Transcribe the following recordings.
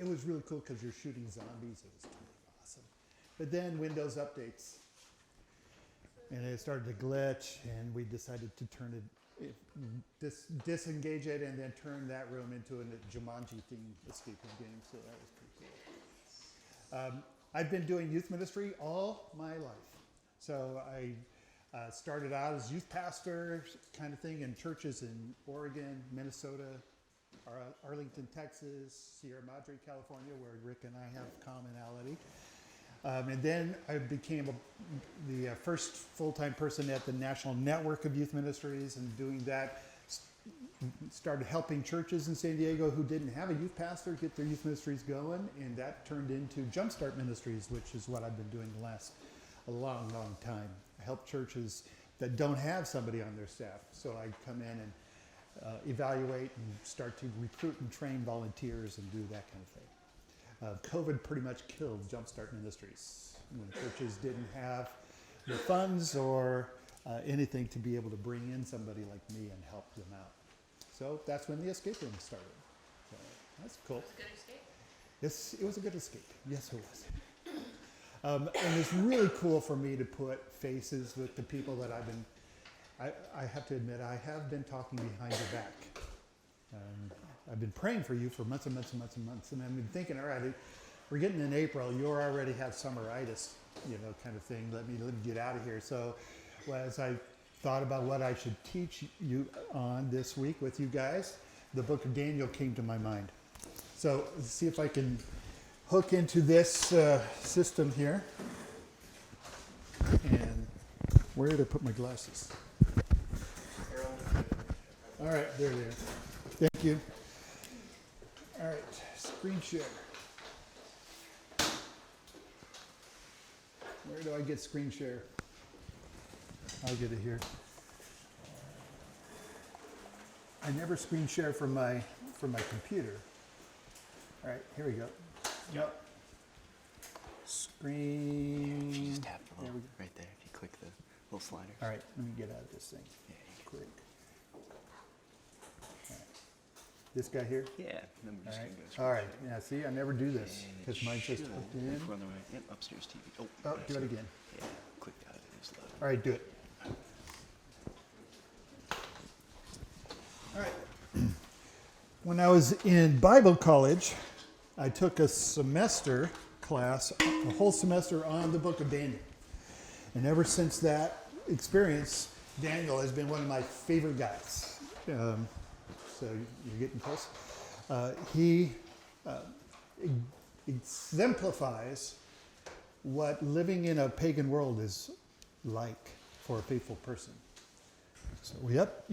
it was really cool because you're shooting zombies. It was totally awesome. But then Windows updates, and it started to glitch, and we decided to turn it, disengage it, and then turn that room into a Jumanji themed escape room game. So that was pretty cool. I've been doing youth ministry all my life. So I started out as youth pastor kind of thing in churches in Oregon, Minnesota, Arlington, Texas, Sierra Madre, California, where Rick and I have commonality. And then I became the first full-time person at the National Network of Youth Ministries, and doing that, started helping churches in San Diego who didn't have a youth pastor get their youth ministries going, and that turned into Jumpstart Ministries, which is what I've been doing a long, long time. I help churches that don't have somebody on their staff, so I come in and evaluate and start to recruit and train volunteers and do that kind of thing. COVID pretty much killed Jumpstart Ministries when churches didn't have the funds or anything to be able to bring in somebody like me and help them out. So that's when the escape room started. So that's cool. It was a good escape. Yes, it was a good escape. Yes, it was. And it's really cool for me to put faces with the people that I have to admit, I have been talking behind your back. I've been praying for you for months and months and months and months, and I've been thinking, all right, we're getting in April, you already have summeritis, kind of thing. Let me get out of here. So as I thought about what I should teach you on this week with you guys, the book of Daniel came to my mind. So let's see if I can hook into this system here. And where did I put my glasses? All right, there they are. Thank you. All right, screen share. Where do I get screen share? I'll get it here. I never screen share from my computer. All right, here we go. Yep. Screen. You just tap the little, right there. If you click the little slider. All right, let me get out of this thing. Yeah, Click. All right. This guy here? yeah. Then we're just All gonna right. go All right. Yeah, see, I never do this And it because mine's just should- hooked in. If we're on the right. Yep, upstairs TV. Oh, Oh, do it again. Yeah, click that. It is low. All right, do it. All right. When I was in Bible college, I took a semester class, a whole semester on the book of Daniel. And ever since that experience, Daniel has been one of my favorite guys. So you're getting close. He exemplifies what living in a pagan world is like for a faithful person. So we're up.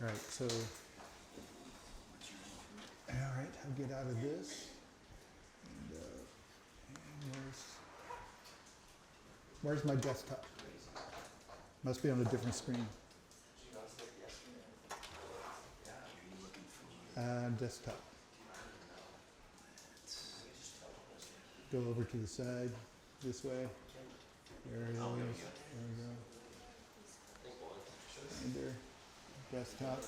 All right, so, all right, I'll get out of this. And where's my desktop? Must be on a different screen. Desktop. Go over to the side, this way. There it is. There we go. Enter. Desktop.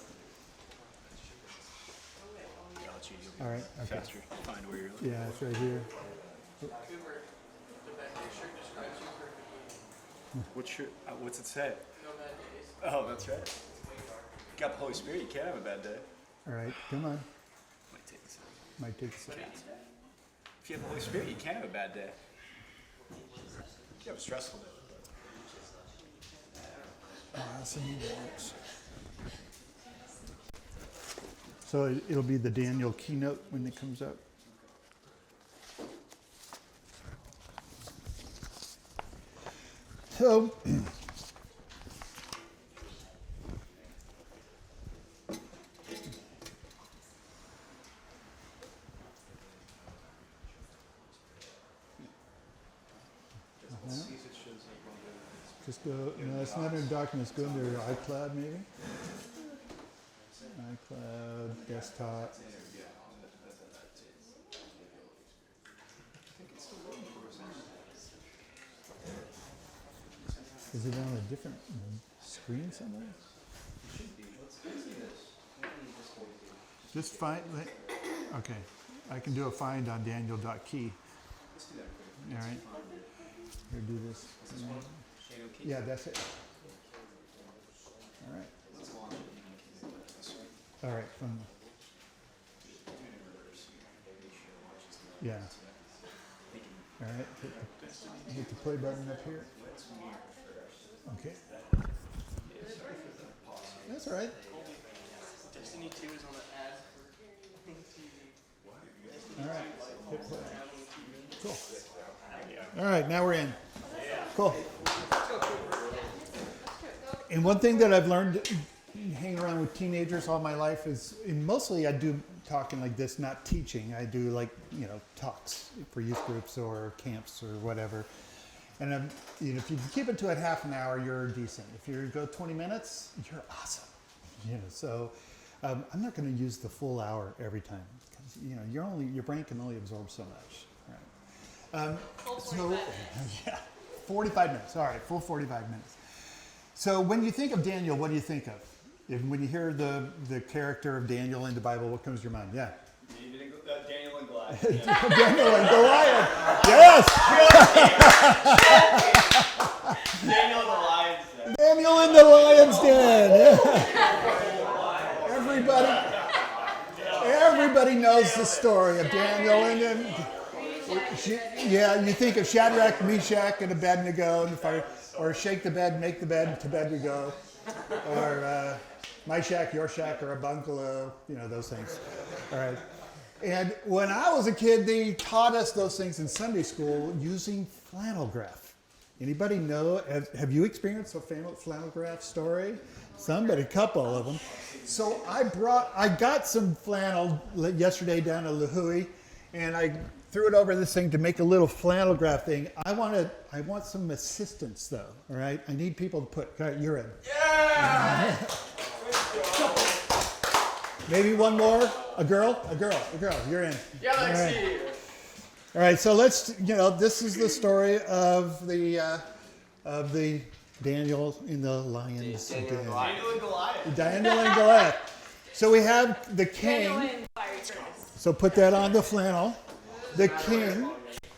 Yeah, I'll let you. You'll be All right. Okay. faster. Find where you're looking. Yeah, it's right here. What's it say? Oh, that's right. You got the Holy Spirit. You can't have a bad day. All right. Come on. Might take a second. Might take a second. If you have the Holy Spirit, you can't have a bad day. You have a stressful day. So it'll be the Daniel keynote when it comes up. So just go, no, it's not in documents, go into iCloud maybe. iCloud, desktop. Is it on a different screen somewhere? Just find, okay, I can do a find on Daniel.key. Let's do that quick. All right. Here, do this. This one? Shadow key? Yeah, that's it. All right. Let's launch it. All right. Yeah. All right. Hit the play button up here. Okay. That's all right. Destiny 2 is on the ad for TV. All right. Hit play. Cool. All right. Now we're in. Cool. And one thing that I've learned hanging around with teenagers all my life is, and mostly I do talking like this, not teaching. I do like, talks for youth groups or camps or whatever. And if you can keep it to a half an hour, you're decent. If you go 20 minutes, you're awesome. So I'm not going to use the full hour every time because your brain can only absorb so much. Right? So 45 minutes. All right, full 45 minutes. So when you think of Daniel, what do you think of? When you hear the character of Daniel in the Bible, what comes to your mind? Yeah. Daniel and Goliath. Daniel and Goliath. Yes. Daniel and the lion's den. Daniel in the lion's den. Everybody knows the story of Daniel and you think of Shadrach, Meshach, and Abednego in the fire, or shake the bed, make the bed, to bed we go, or my shack, your shack, or a bungalow, those things. All right. And when I was a kid, they taught us those things in Sunday school using flannel graph. Anybody know? Have you experienced a flannel graph story? Somebody, a couple of them. So I got some flannel yesterday down at Lahui, and I threw it over this thing to make a little flannel graph thing. I want some assistance though. All right, I need people to put. All right, you're in. Yeah! Maybe one more. A girl. You're in. Yeah, let's see. All right, so let's. This is the story of the Daniel in the lion's den. Daniel and Goliath. Daniel and Goliath. So we have the king. So put that on the flannel. The king.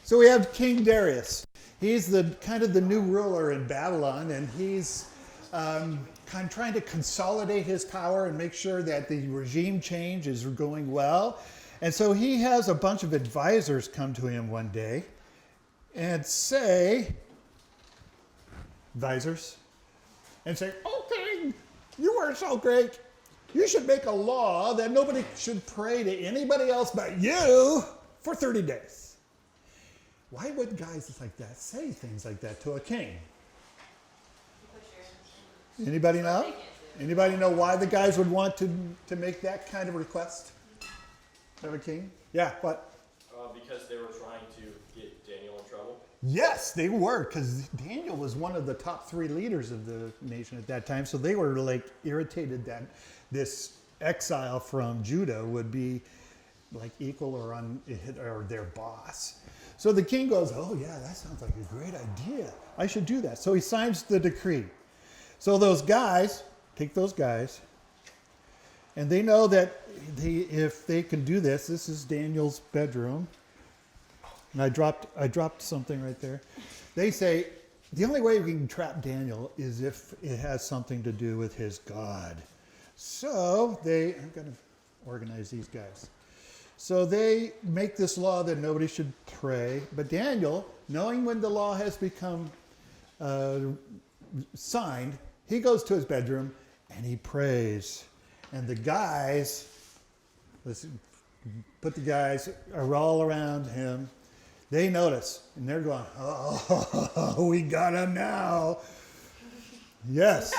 So we have King Darius. He's the kind of the new ruler in Babylon, and he's kind of trying to consolidate his power and make sure that the regime change is going well. And so he has a bunch of advisors come to him one day and say, advisors, and say, "Oh, king, you are so great. You should make a law that nobody should pray to anybody else but you for 30 days. Why would guys like that say things like that to a king? Anybody know? Anybody know why the guys would want to make that kind of request of a king? Yeah, what? Because they were trying to get Daniel in trouble. Yes, they were, because Daniel was one of the top 3 leaders of the nation at that time. So they were like irritated that this exile from Judah would be like equal or their boss. So the king goes, "Oh yeah, that sounds like a great idea. I should do that." So he signs the decree. So those guys, take those guys, and they know that if they can do this is Daniel's bedroom. And I dropped something right there. They say, the only way we can trap Daniel is if it has something to do with his God. So I'm going to organize these guys. So they make this law that nobody should pray. But Daniel, knowing when the law has become signed, he goes to his bedroom and he prays. And the guys, put the guys are all around him. They notice, and they're going, "Oh, we got him now." Yes.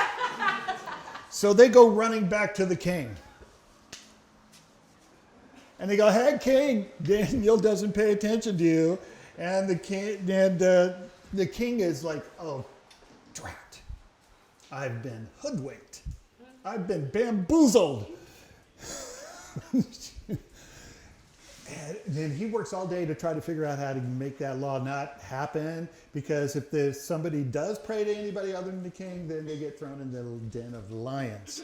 So they go running back to the king. And they go, "Hey, king, Daniel doesn't pay attention to you." And the king is like, "Oh, drat. I've been hoodwinked. I've been bamboozled." And then he works all day to try to figure out how to make that law not happen, because if somebody does pray to anybody other than the king, then they get thrown in the den of lions.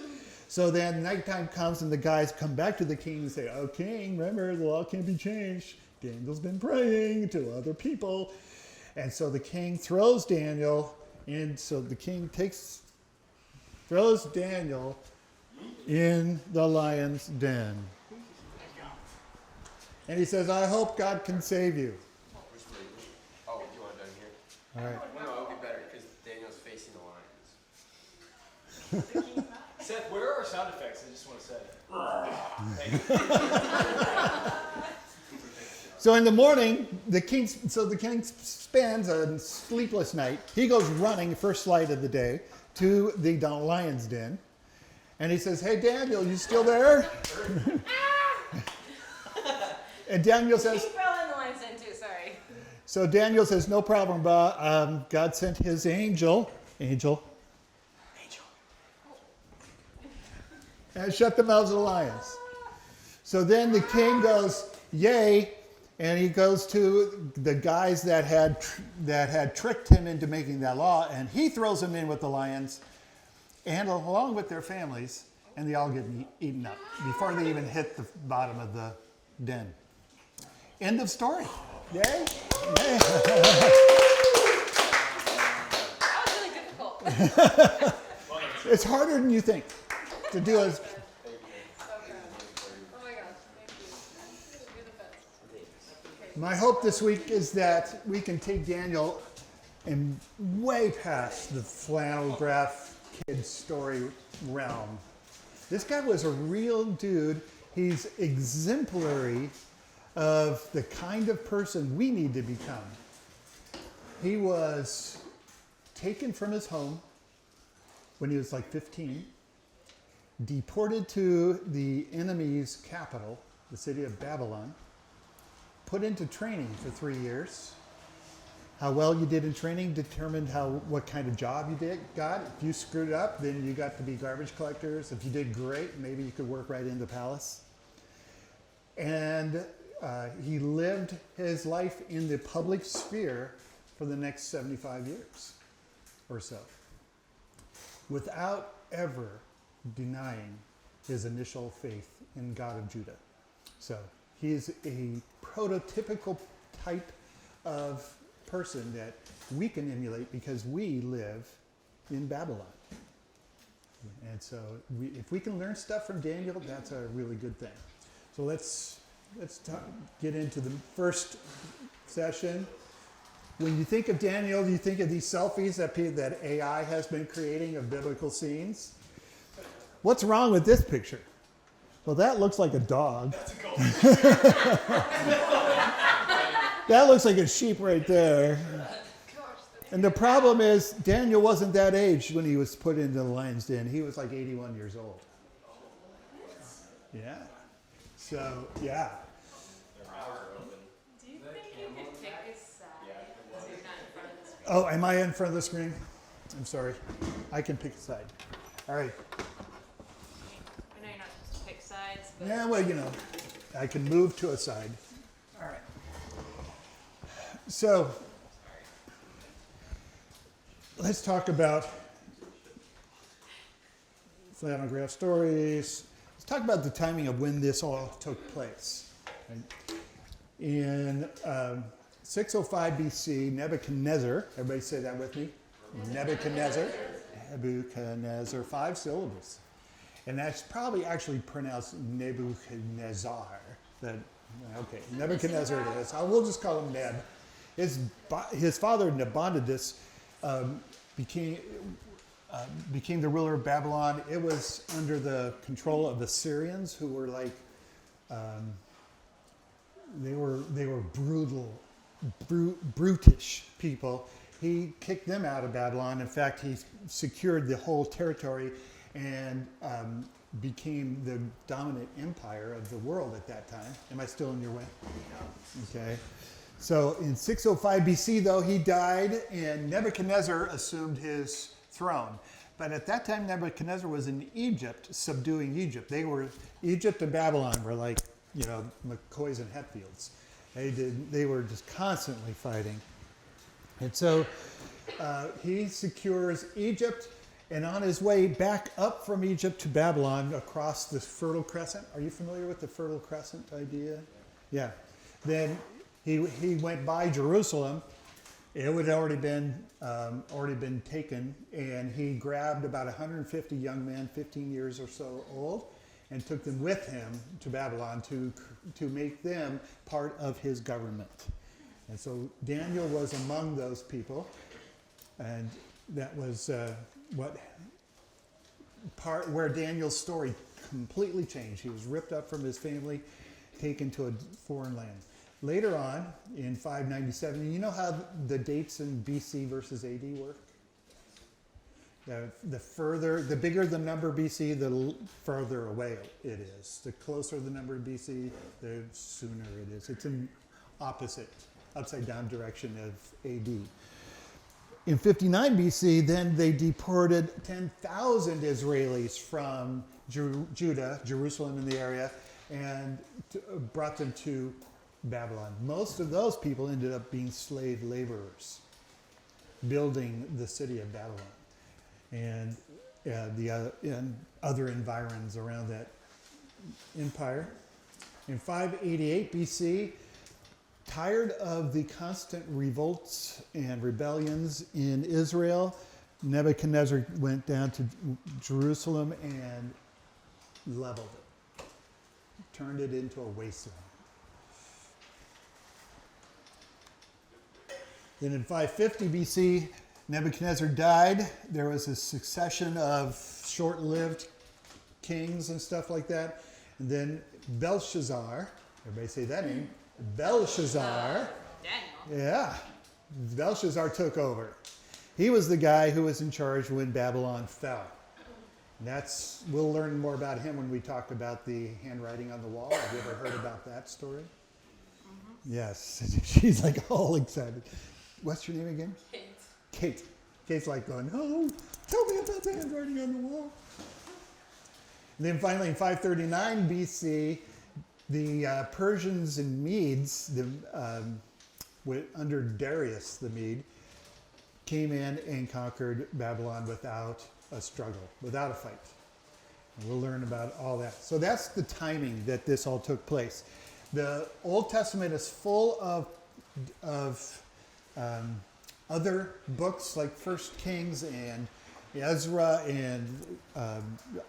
So then nighttime comes and the guys come back to the king and say, "Oh, king, remember, the law can't be changed. Daniel's been praying to other people." And so the king throws Daniel in. So the king throws Daniel in the lion's den. And he says, "I hope God can save you." Oh, do you want it done here? All right. No, it would be better because Daniel's facing the lions. Seth, where are our sound effects? I just want to say. So in the morning, the king spends a sleepless night. He goes running first light of the day to the lion's den. And he says, "Hey, Daniel, you still there?" And Daniel says, He fell in the lion's den too, sorry. so Daniel says, "No problem, bro. God sent his angel, and shut the mouths of the lions." So then the king goes, "Yay," and he goes to the guys that had tricked him into making that law, and he throws them in with the lions, and along with their families, and they all get eaten up before they even hit the bottom of the den. End of story. Yay? Yay. That was really difficult. It's harder than you think to do as. So proud. Oh my gosh, thank you. You're the best. My hope this week is that we can take Daniel and way past the flannel graph kid story realm. This guy was a real dude. He's exemplary of the kind of person we need to become. He was taken from his home when he was like 15, deported to the enemy's capital, the city of Babylon, put into training for 3 years. How well you did in training determined what kind of job you got. If you screwed up, then you got to be garbage collectors. If you did great, maybe you could work right in the palace. And he lived his life in the public sphere for the next 75 years or so, without ever denying his initial faith in God of Judah. So he's a prototypical type of person that we can emulate because we live in Babylon. And so if we can learn stuff from Daniel, that's a really good thing. So let's get into the first session. When you think of Daniel, you think of these selfies that AI has been creating of biblical scenes. What's wrong with this picture? Well, that looks like a dog. That's a goal. That looks like a sheep right there. And the problem is, Daniel wasn't that age when he was put into the lion's den. He was like 81 years old. Yeah. So, yeah. Do you think you could pick a side? So you're not in front of the screen. Oh, am I in front of the screen? I'm sorry. I can pick a side. All right. I know you're not supposed to pick sides, but Yeah, well, I can move to a side. All right. So, let's talk about flannel graph stories. Let's talk about the timing of when this all took place. Right? In 605 BC, Nebuchadnezzar, everybody say that with me? Nebuchadnezzar, 5 syllables. And that's probably actually pronounced Nebuchadnezzar. Nebuchadnezzar it is. We'll just call him Neb. His father, Nabonidus, became the ruler of Babylon. It was under the control of the Syrians, who were like, they were brutal, brutish people. He kicked them out of Babylon. In fact, he secured the whole territory and became the dominant empire of the world at that time. Am I still in your way? Okay. So in 605 BC, though, he died, and Nebuchadnezzar assumed his throne. But at that time, Nebuchadnezzar was in Egypt, subduing Egypt. Egypt and Babylon were like, McCoys and Hetfields. They were just constantly fighting. And so he secures Egypt, And on his way back up from Egypt to Babylon across the Fertile Crescent, are you familiar with the Fertile Crescent idea? Yeah. Then he went by Jerusalem. It had already been taken, and he grabbed about 150 young men, 15 years or so old, and took them with him to Babylon to make them part of his government. And so Daniel was among those people, and that was where Daniel's story completely changed. He was ripped up from his family, taken to a foreign land. Later on, in 597, you know how the dates in BC versus AD work? The bigger the number BC, the further away it is. The closer the number BC, the sooner it is. It's in opposite, upside down direction of AD. In 59 BC, then they deported 10,000 Israelis from Judah, Jerusalem in the area, and brought them to Babylon. Most of those people ended up being slave laborers, building the city of Babylon and and other environs around that empire. In 588 BC, tired of the constant revolts and rebellions in Israel, Nebuchadnezzar went down to Jerusalem and leveled it, turned it into a wasteland. Then in 550 BC, Nebuchadnezzar died. There was a succession of short-lived kings and stuff like that. And then Belshazzar, everybody say that name, Belshazzar. Daniel. Yeah, Belshazzar took over. He was the guy who was in charge when Babylon fell. And we'll learn more about him when we talk about the handwriting on the wall. Have you ever heard about that story? Mm-hmm. Yes, she's like all excited. What's your name again? Kate. Kate. Kate's like going, oh, tell me about the handwriting on the wall. And then finally in 539 BC, the Persians and Medes, under Darius the Mede, came in and conquered Babylon without a struggle, without a fight. And we'll learn about all that. So that's the timing that this all took place. The Old Testament is full of other books like First Kings and Ezra and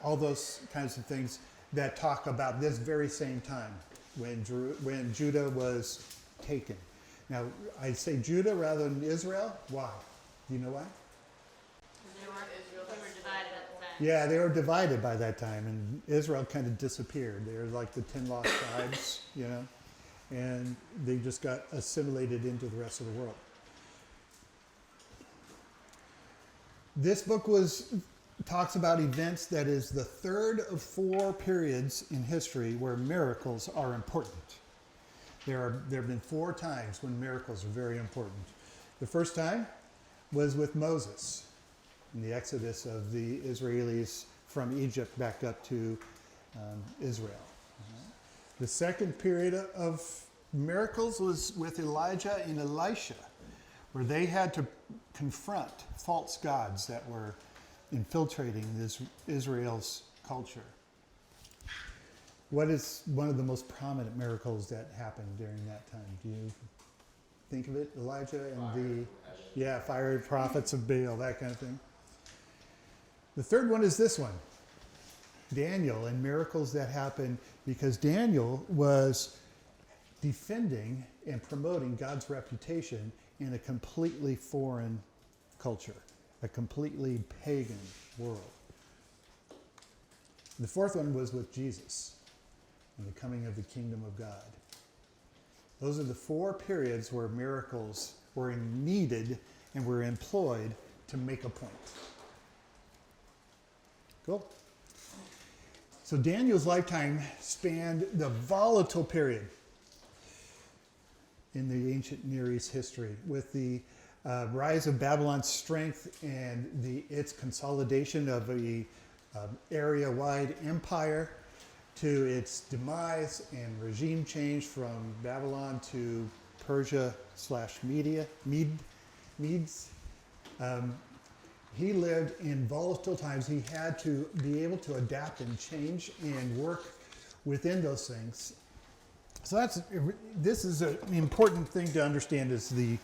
all those kinds of things that talk about this very same time when Judah was taken. Now, I say Judah rather than Israel. Why? Do you know why? They were divided at the time. Yeah, they were divided by that time, and Israel kind of disappeared. They were like the 10 lost tribes, and they just got assimilated into the rest of the world. This book talks about events that is the third of 4 periods in history where miracles are important. There have been 4 times when miracles are very important. The first time was with Moses in the exodus of the Israelis from Egypt back up to Israel. The second period of miracles was with Elijah and Elisha, where they had to confront false gods that were infiltrating Israel's culture. What is one of the most prominent miracles that happened during that time? Do you think of it? Elijah and the fiery prophets of Baal, that kind of thing. The third one is this one, Daniel, and miracles that happened because Daniel was defending and promoting God's reputation in a completely foreign culture, a completely pagan world. The fourth one was with Jesus and the coming of the kingdom of God. Those are the 4 periods where miracles were needed and were employed to make a point. Cool. So Daniel's lifetime spanned the volatile period in the ancient Near East history with the rise of Babylon's strength and its consolidation of a area-wide empire to its demise and regime change from Babylon to Persia / Medes. He lived in volatile times. He had to be able to adapt and change and work within those things. So this is an important thing to understand, is the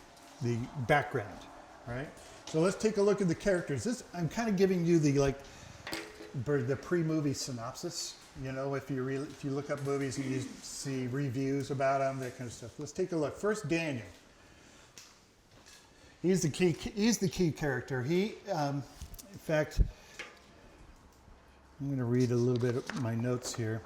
background, right? So let's take a look at the characters. I'm kind of giving you the pre-movie synopsis. You know, if you look up movies and you see reviews about them, that kind of stuff. Let's take a look. First, Daniel. He's the key character. He, in fact, I'm going to read a little bit of my notes here.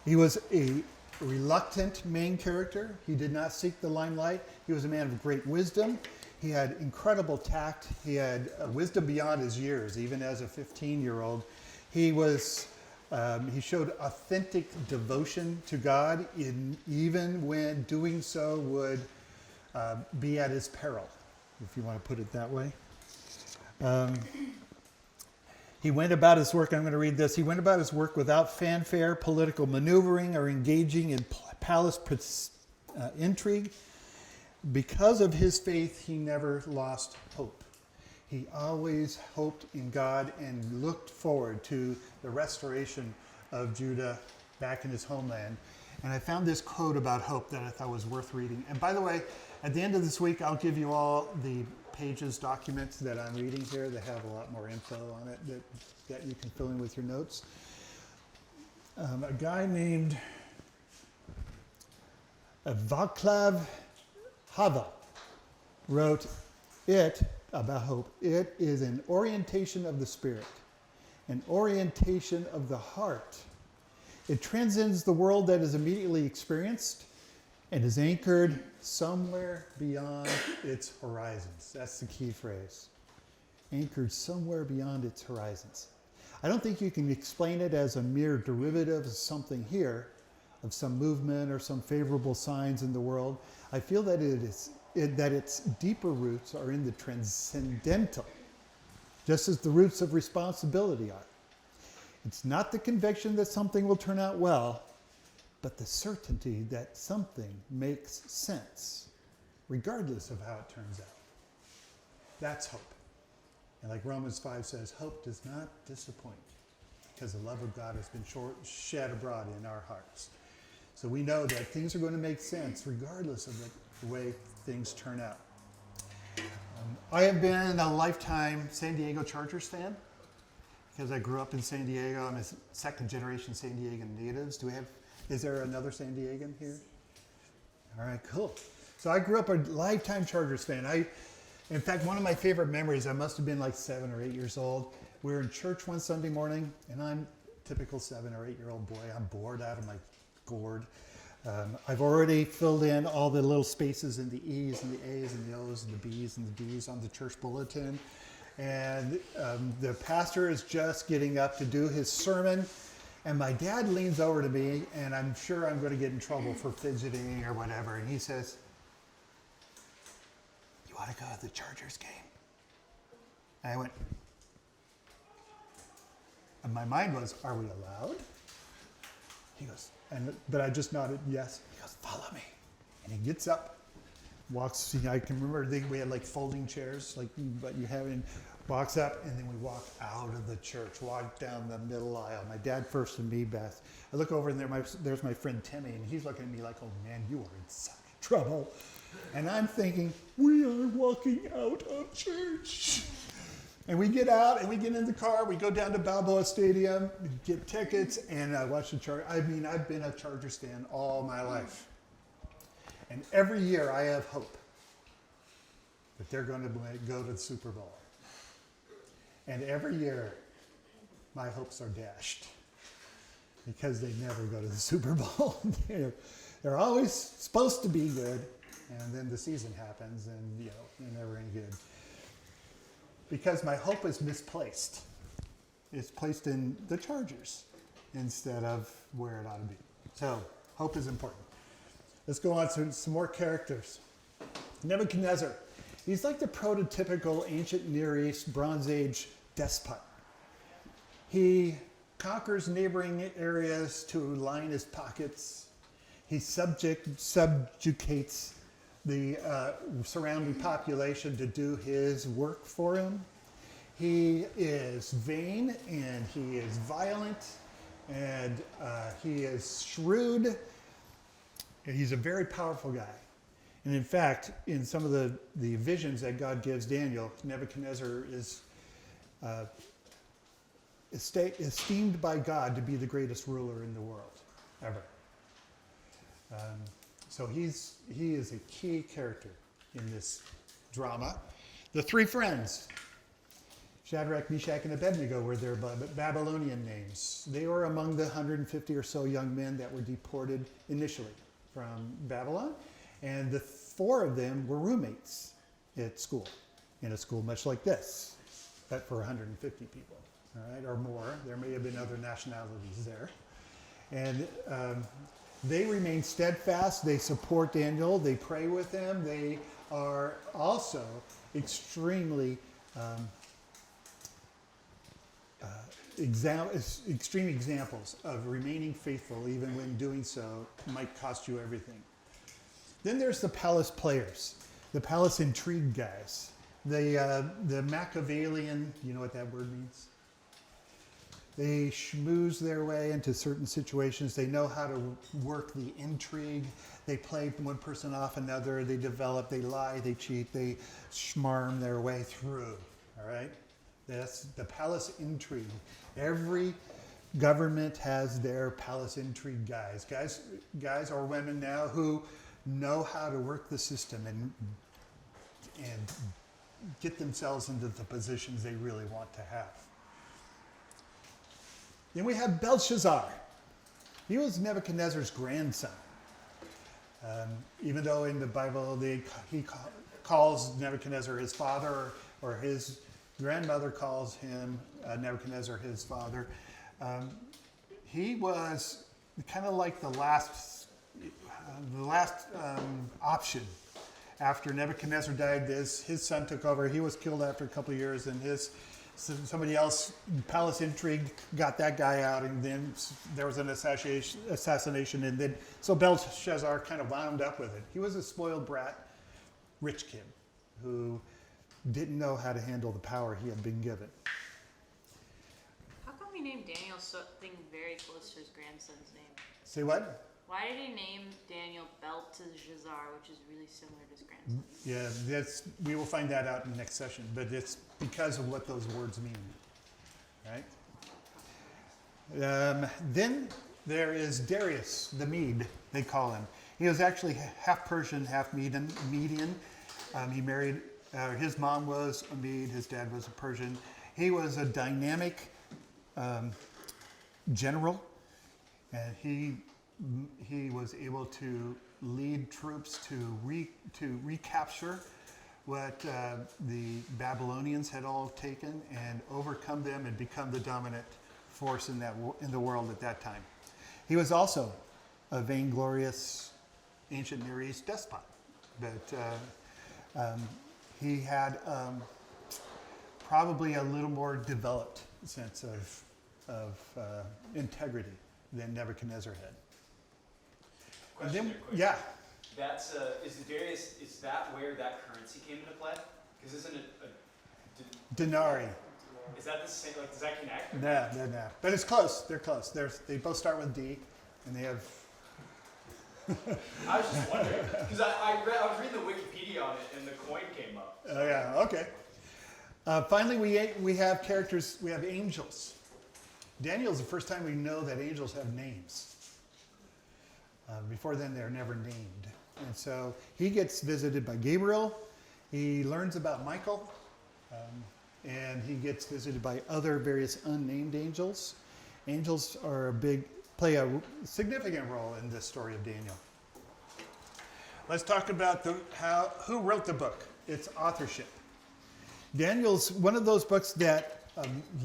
He was a reluctant main character. He did not seek the limelight. He was a man of great wisdom. He had incredible tact. He had wisdom beyond his years, even as a 15-year-old. He showed authentic devotion to God, even when doing so would be at his peril, if you want to put it that way. He went about his work, I'm going to read this. He went about his work without fanfare, political maneuvering, or engaging in palace intrigue. Because of his faith, he never lost hope. He always hoped in God and looked forward to the restoration of Judah back in his homeland. And I found this quote about hope that I thought was worth reading. And by the way, at the end of this week, I'll give you all the documents that I'm reading here that have a lot more info on it that you can fill in with your notes. A guy named Václav Havel wrote it about hope. It is an orientation of the spirit, an orientation of the heart. It transcends the world that is immediately experienced and is anchored somewhere beyond its horizons. That's the key phrase. Anchored somewhere beyond its horizons. I don't think you can explain it as a mere derivative of something here, of some movement or some favorable signs in the world. I feel that its deeper roots are in the transcendental, just as the roots of responsibility are. It's not the conviction that something will turn out well, but the certainty that something makes sense, regardless of how it turns out. That's hope. And like Romans 5 says, hope does not disappoint, because the love of God has been shed abroad in our hearts. So we know that things are going to make sense, regardless of the way things turn out. I have been a lifetime San Diego Chargers fan, because I grew up in San Diego. I'm a second-generation San Diegan natives. Is there another San Diegan here? All right, cool. So I grew up a lifetime Chargers fan. In fact, one of my favorite memories, I must have been like 7 or 8 years old. We were in church one Sunday morning, and I'm a typical 7 or 8-year-old boy. I'm bored out of my gourd. I've already filled in all the little spaces in the E's and the A's and the O's and the B's and the D's on the church bulletin. And the pastor is just getting up to do his sermon. And my dad leans over to me, and I'm sure I'm going to get in trouble for fidgeting or whatever. And he says, "You want to go to the Chargers game?" And I went, and my mind was, "Are we allowed?" He goes, but I just nodded yes. He goes, "Follow me." And he gets up, walks. I can remember we had like folding chairs, like what you have in. Walks up, and then we walk out of the church, walk down the middle aisle. My dad first and me best. I look over, and there's my friend Timmy, and he's looking at me like, "Oh man, you are in such trouble." And I'm thinking, we are walking out of church. And we get out, and we get in the car. We go down to Balboa Stadium, get tickets, and watch the Chargers. I mean, I've been a Chargers fan all my life. And every year I have hope that they're going to go to the Super Bowl. And every year, my hopes are dashed because they never go to the Super Bowl. They're always supposed to be good, and then the season happens, and they're never any good. Because my hope is misplaced. It's placed in the Chargers instead of where it ought to be. So, hope is important. Let's go on to some more characters. Nebuchadnezzar. He's like the prototypical ancient Near East Bronze Age despot. He conquers neighboring areas to line his pockets. He subjugates the surrounding population to do his work for him. He is vain and he is violent and he is shrewd. And he's a very powerful guy. And in fact, in some of the visions that God gives Daniel, Nebuchadnezzar is esteemed by God to be the greatest ruler in the world ever. So he is a key character in this drama. The three friends, Shadrach, Meshach, and Abednego, were their Babylonian names. They were among the 150 or so young men that were deported initially from Babylon. And the four of them were roommates at school, in a school much like this, but for 150 people, all right, or more. There may have been other nationalities there. And they remain steadfast. They support Daniel. They pray with him. They are also extremely extreme examples of remaining faithful even when doing so might cost you everything. Then there's the palace players, the palace intrigue guys, the Machiavellian, you know what that word means? They schmooze their way into certain situations. They know how to work the intrigue. They play one person off another. They develop, they lie, they cheat, they schmarm their way through, all right? That's the palace intrigue. Every government has their palace intrigue guys or women now who know how to work the system and get themselves into the positions they really want to have. Then we have Belshazzar. He was Nebuchadnezzar's grandson. Even though in the Bible he calls Nebuchadnezzar his father, or his grandmother calls him Nebuchadnezzar his father, he was kind of like the last option. After Nebuchadnezzar died, his son took over. He was killed after a couple of years, and somebody else, palace intrigue, got that guy out, and then there was an assassination, and then so Belshazzar kind of wound up with it. He was a spoiled brat, rich kid who didn't know how to handle the power he had been given. How come he named Daniel something very close to his grandson's name? Say what? Why did he name Daniel Belteshazzar, which is really similar to his grandson? Yeah, we will find that out in the next session, but it's because of what those words mean, right? Then there is Darius the Mede, they call him. He was actually half Persian, half Median. He married, his mom was a Mede, his dad was a Persian. He was a dynamic general, and he was able to lead troops to recapture what the Babylonians had all taken and overcome them and become the dominant force in the world at that time. He was also a vainglorious ancient Near East despot, but he had probably a little more developed sense of integrity than Nebuchadnezzar had. Question And then, real quick. yeah, That's is that where that currency came into play? Because isn't it denarii. is that the same? Like, does that connect? No. But it's close. They're close. They both start with D, and they have. I was just wondering because I was reading the Wikipedia on it and the coin came up. Oh yeah. Okay. Finally, we have characters. We have angels. Daniel's the first time we know that angels have names. Before then, they're never named. And so he gets visited by Gabriel. He learns about Michael. And he gets visited by other various unnamed angels. Angels play a significant role in this story of Daniel. Let's talk about who wrote the book, its authorship. Daniel's one of those books that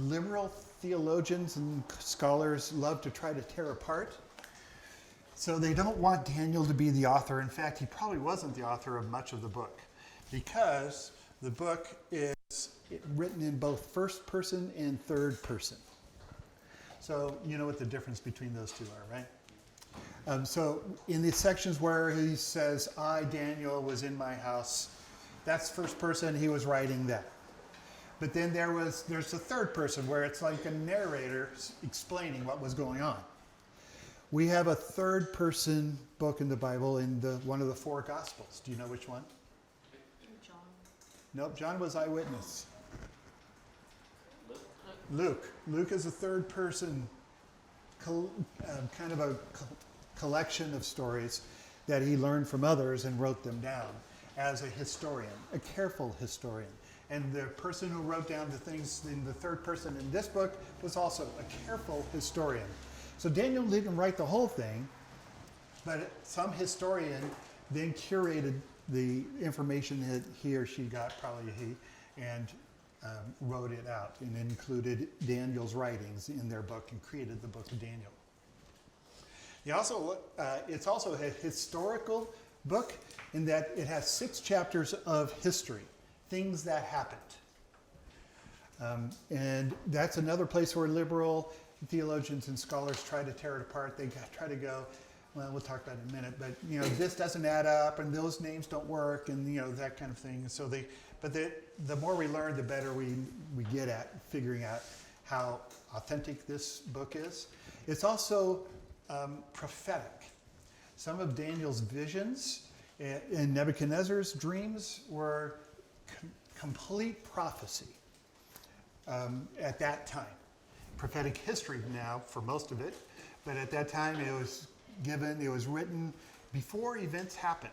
liberal theologians and scholars love to try to tear apart. So they don't want Daniel to be the author. In fact, he probably wasn't the author of much of the book because the book is written in both first person and third person. So you know what the difference between those two are, right? So in the sections where he says, I, Daniel, was in my house, that's first person, he was writing that. But then there's a third person where it's like a narrator explaining what was going on. We have a third person book in the Bible in one of the 4 Gospels. Do you know which one? John. Nope, John was eyewitness. Luke. Luke is a third person, kind of a collection of stories that he learned from others and wrote them down as a historian, a careful historian. And the person who wrote down the things in the third person in this book was also a careful historian. So Daniel didn't write the whole thing, but some historian then curated the information that he or she got, probably he, and wrote it out and included Daniel's writings in their book and created the book of Daniel. It's also a historical book in that it has 6 chapters of history, things that happened. And that's another place where liberal theologians and scholars try to tear it apart. They try to go, well, we'll talk about it in a minute, but this doesn't add up, and those names don't work, and that kind of thing. So the more we learn, the better we get at figuring out how authentic this book is. It's also prophetic. Some of Daniel's visions and Nebuchadnezzar's dreams were complete prophecy at that time. Prophetic history now for most of it, but at that time it was written before events happened.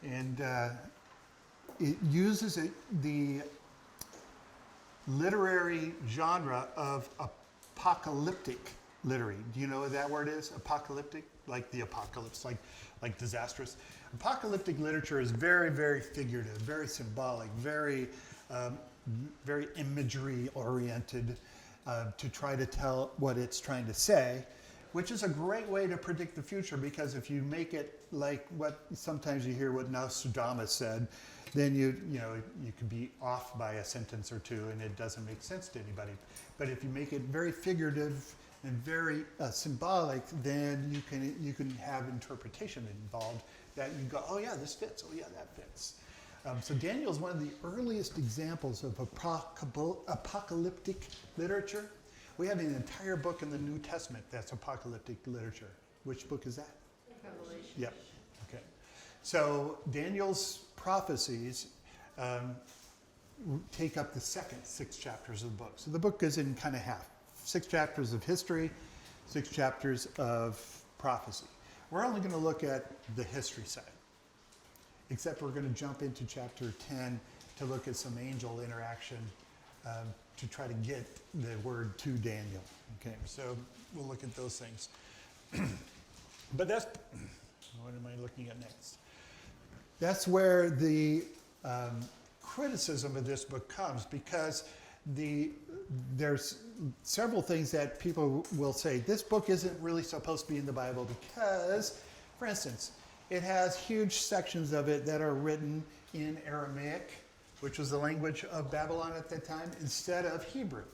And it uses the literary genre of apocalyptic literary. Do you know what that word is? Apocalyptic? Like the apocalypse, like disastrous. Apocalyptic literature is very, very figurative, very symbolic, very imagery oriented to try to tell what it's trying to say, which is a great way to predict the future, because if you make it like what sometimes you hear what Nostradamus said, then you could be off by a sentence or two and it doesn't make sense to anybody. But if you make it very figurative and very symbolic, then you can have interpretation involved that you go, oh yeah, this fits, oh yeah, that fits. So Daniel is one of the earliest examples of apocalyptic literature. We have an entire book in the New Testament that's apocalyptic literature. Which book is that? Revelation. Yep. Okay. So Daniel's prophecies take up the second 6 chapters of the book. So the book is in kind of half. 6 chapters of history, 6 chapters of prophecy. We're only going to look at the history side, except we're going to jump into chapter 10 to look at some angel interaction to try to get the word to Daniel. Okay, so we'll look at those things. But what am I looking at next? That's where the criticism of this book comes, because there's several things that people will say. This book isn't really supposed to be in the Bible because, for instance, it has huge sections of it that are written in Aramaic, which was the language of Babylon at that time, instead of Hebrew,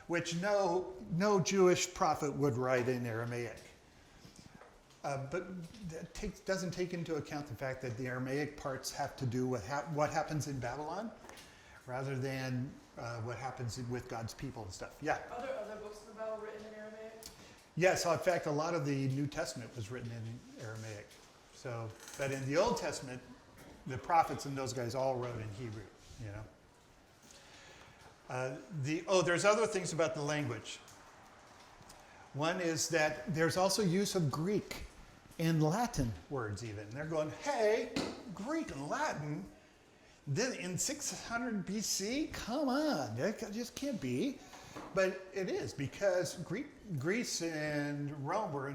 which no Jewish prophet would write in Aramaic. But that doesn't take into account the fact that the Aramaic parts have to do with what happens in Babylon, rather than what happens with God's people and stuff. Yeah? Are there other books in the Bible written in Aramaic? Yeah, so in fact, a lot of the New Testament was written in Aramaic. So, but in the Old Testament, the prophets and those guys all wrote in Hebrew, there's other things about the language. One is that there's also use of Greek and Latin words even. They're going, hey, Greek and Latin in 600 BC? Come on, that just can't be. But it is, because Greece and Rome were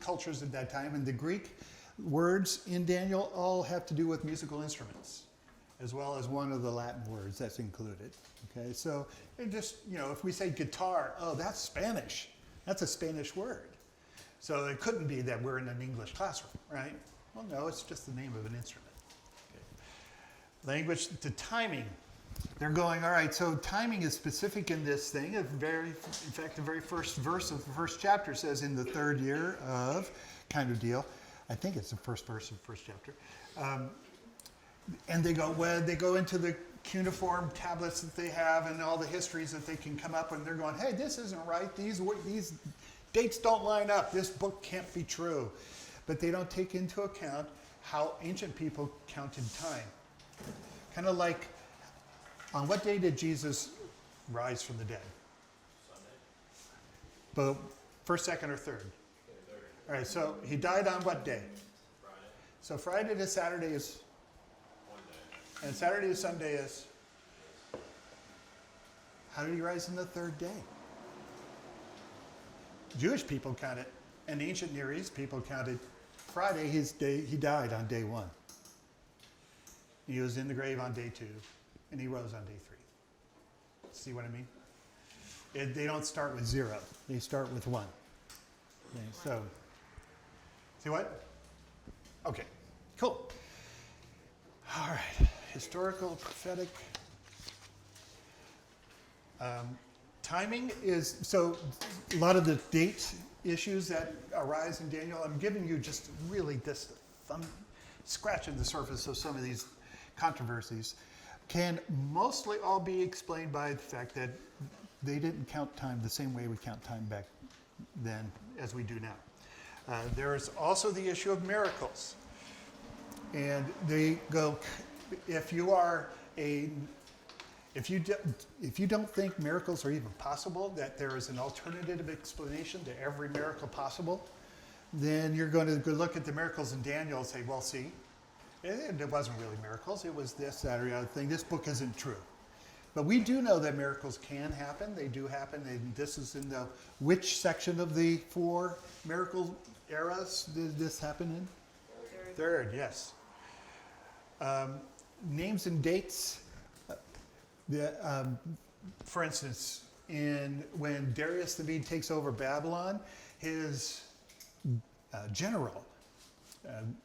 cultures at that time, and the Greek words in Daniel all have to do with musical instruments, as well as one of the Latin words that's included. Okay, so it just, if we say guitar, oh, that's Spanish. That's a Spanish word. So it couldn't be that we're in an English classroom, right? Well, no, it's just the name of an instrument. Okay. Language, the timing. They're going, all right, so timing is specific in this thing. In fact, the very first verse of the first chapter says, in the 3rd year of, kind of deal. I think it's the first verse of the first chapter. And they go into the cuneiform tablets that they have and all the histories that they can come up with. And they're going, hey, this isn't right. These dates don't line up. This book can't be true. But they don't take into account how ancient people counted time. Kind of like, on what day did Jesus rise from the dead? Sunday. But first, second, or third? Third. All right, so he died on what day? Friday. So Friday to Saturday is? One day. And Saturday to Sunday is? How did he rise on the third day? Jewish people counted, and ancient Near East people counted Friday, his day, he died on day 1. He was in the grave on day 2, and he rose on day 3. See what I mean? They don't start with 0. They start with 1. Okay, so, see what? Okay, cool. All right, historical, prophetic. Timing is, so a lot of the date issues that arise in Daniel, I'm giving you just really this scratching the surface of some of these controversies, can mostly all be explained by the fact that they didn't count time the same way we count time back then as we do now. There's also the issue of miracles. And they go, if you don't think miracles are even possible, that there is an alternative explanation to every miracle possible, then you're going to go look at the miracles in Daniel and say, well, see, it wasn't really miracles. It was this, that, or the other thing. This book isn't true. But we do know that miracles can happen. They do happen. And this is in the, which section of the 4 miracle eras did this happen in? Third, yes. Names and dates. For instance, when Darius the Mede takes over Babylon, his general,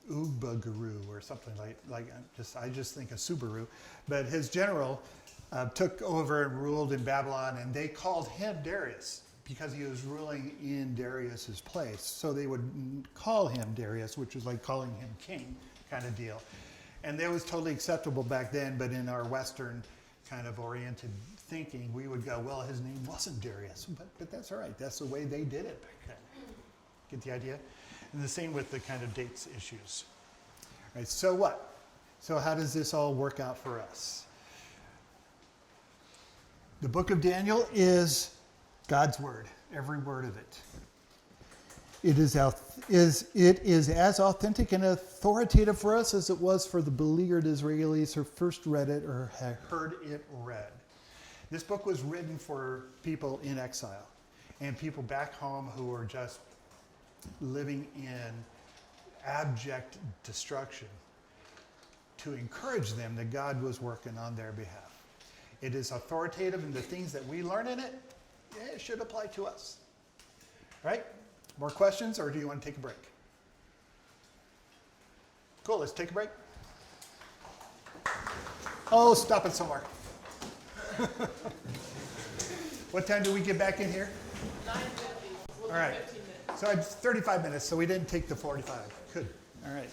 Ubaguru or something like I just think of Subaru, but his general took over and ruled in Babylon, and they called him Darius because he was ruling in Darius's place. So they would call him Darius, which was like calling him king kind of deal. And that was totally acceptable back then, but in our Western kind of oriented thinking, we would go, well, his name wasn't Darius, but that's all right. That's the way they did it back then. Get the idea? And the same with the kind of dates issues. All right, so what? So how does this all work out for us? The book of Daniel is God's word, every word of it. It is as authentic and authoritative for us as it was for the beleaguered Israelis who first read it or had heard it read. This book was written for people in exile and people back home who were just living in abject destruction, to encourage them that God was working on their behalf. It is authoritative, and the things that we learn in it, it should apply to us. Right? More questions, or do you want to take a break? Cool, let's take a break. Oh, stop it somewhere. What time do we get back in here? 9:50. We'll do All right. 15 minutes. So it's 35 minutes, so we didn't take the 45. Good. All right.